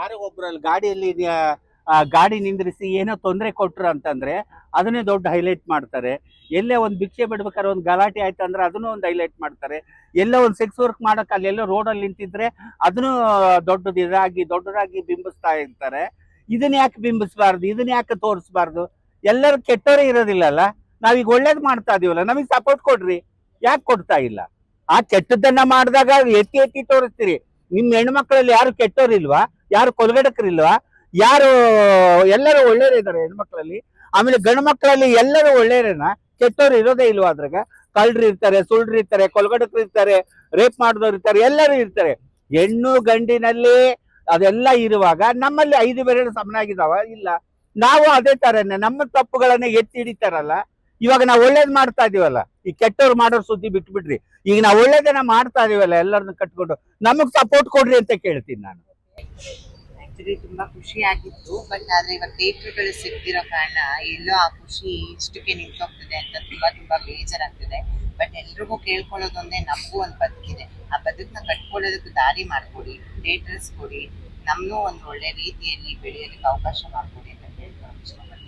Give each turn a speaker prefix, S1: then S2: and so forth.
S1: ಯಾರೋ ಒಬ್ರಲ್ಲಿ ಗಾಡಿಯಲ್ಲಿ ಗಾಡಿ ನಿಂದ್ರಿಸಿ ಏನೋ ತೊಂದರೆ ಕೊಟ್ರು ಅಂತಂದ್ರೆ ಅದನ್ನೇ ದೊಡ್ಡ ಹೈಲೈಟ್ ಮಾಡ್ತಾರೆ. ಎಲ್ಲೇ ಒಂದು ಭಿಕ್ಷೆ ಬಿಡ್ಬೇಕಾದ್ರೆ ಒಂದು ಗಲಾಟೆ ಆಯ್ತು ಅಂದ್ರೆ ಅದನ್ನು ಒಂದು ಹೈಲೈಟ್ ಮಾಡ್ತಾರೆ. ಎಲ್ಲೋ ಒಂದು ಸೆಕ್ಸ್ ವರ್ಕ್ ಮಾಡಕ್ಕೆ ಅಲ್ಲಿ ಎಲ್ಲೋ ರೋಡಲ್ಲಿ ನಿಂತಿದ್ರೆ ಅದನ್ನು ದೊಡ್ಡದಾಗಿ ಬಿಂಬಿಸ್ತಾ ಇರ್ತಾರೆ. ಇದನ್ನ ಯಾಕೆ ಬಿಂಬಿಸಬಾರ್ದು, ಇದನ್ನ ಯಾಕೆ ತೋರಿಸ್ಬಾರ್ದು? ಎಲ್ಲರೂ ಕೆಟ್ಟವರೇ ಇರೋದಿಲ್ಲಲ್ಲ. ನಾವೀಗ ಒಳ್ಳೇದು ಮಾಡ್ತಾ ಇದೀವಲ್ಲ, ನಮಗೆ ಸಪೋರ್ಟ್ ಕೊಡ್ರಿ. ಯಾಕೆ ಕೊಡ್ತಾ ಇಲ್ಲ? ಆ ಕೆಟ್ಟದ್ದನ್ನ ಮಾಡಿದಾಗ ಎತ್ತಿ ಎತ್ತಿ ತೋರಿಸ್ತೀರಿ. ನಿಮ್ಮ ಹೆಣ್ಮಕ್ಳಲ್ಲಿ ಯಾರು ಕೆಟ್ಟೋರಿಲ್ವಾ? ಯಾರು ಕೊಲ್ಗಡಕರಿಲ್ವಾ? ಯಾರು ಎಲ್ಲರೂ ಒಳ್ಳೆಯರಿದ್ದಾರೆ ಹೆಣ್ಮಕ್ಳಲ್ಲಿ. ಆಮೇಲೆ ಗಂಡು ಮಕ್ಕಳಲ್ಲಿ ಎಲ್ಲರೂ ಒಳ್ಳೆಯರೇನಾ? ಕೆಟ್ಟವ್ರು ಇರೋದೇ ಇಲ್ವಾ? ಅದ್ರಾಗ ಕಳ್ರು ಇರ್ತಾರೆ, ಸುಳ್ರು ಇರ್ತಾರೆ, ಕೊಲ್ಗಡಕರು ಇರ್ತಾರೆ, ರೇಪ್ ಮಾಡಿದವ್ರು ಇರ್ತಾರೆ, ಎಲ್ಲರೂ ಇರ್ತಾರೆ. ಹೆಣ್ಣು ಗಂಡಿನಲ್ಲಿ ಅದೆಲ್ಲ ಇರುವಾಗ ನಮ್ಮಲ್ಲಿ 5 ಬೆರಳು ಸಮನಾಗಿದ್ದಾವ? ಇಲ್ಲ. ನಾವು ಅದೇ ತರನೇ ನಮ್ಮ ತಪ್ಪುಗಳನ್ನ ಎತ್ತಿ ಹಿಡಿತಾರಲ್ಲ. ಇವಾಗ ನಾವು ಒಳ್ಳೇದ್ ಮಾಡ್ತಾ ಇದೀವಲ್ಲ, ಈ ಕೆಟ್ಟವ್ರು ಮಾಡೋರ್ ಸುದ್ದಿ ಬಿಟ್ಬಿಡ್ರಿ. ಈಗ ನಾವು ಒಳ್ಳೇದನ್ನ ಮಾಡ್ತಾ ಇದೀವಲ್ಲ, ಎಲ್ಲರನ್ನ ಕಟ್ಕೊಂಡು ನಮಗ್ ಸಪೋರ್ಟ್ ಕೊಡ್ರಿ ಅಂತ ಕೇಳ್ತೀನಿ ನಾನು.
S2: ಆಕ್ಚುಲಿ ತುಂಬಾ ಖುಷಿ ಆಗಿತ್ತು, ಬಟ್ ಆದ್ರೆ ಇವಾಗ ಥಿಯೇಟರ್ಗಳು ಸಿಗ್ತಿರೋ ಕಾರಣ ಎಲ್ಲೋ ಆ ಖುಷಿ ಇಷ್ಟಕ್ಕೆ ನಿಂತೋಗ್ತದೆ ಅಂತ ತುಂಬಾ ಬೇಜಾರಾಗ್ತದೆ. ಬಟ್ ಎಲ್ರಿಗೂ ಕೇಳ್ಕೊಳ್ಳೋದೊಂದೇ, ನಮಗೂ ಒಂದು ಬದುಕಿದೆ, ಆ ಬದುಕನ್ನ ಕಟ್ಕೊಳ್ಳೋದಕ್ಕೆ ದಾರಿ ಮಾಡ್ಕೊಡಿ, ಥಿಯೇಟರ್ಸ್ ಕೊಡಿ, ನಮ್ಮನ್ನೂ ಒಂದು ಒಳ್ಳೆ ರೀತಿಯಲ್ಲಿ ಬೆಳೆಯೋದಕ್ಕೆ ಅವಕಾಶ ಮಾಡ್ಕೊಡಿ ಅಂತ ಹೇಳ್ಕೊಂಡು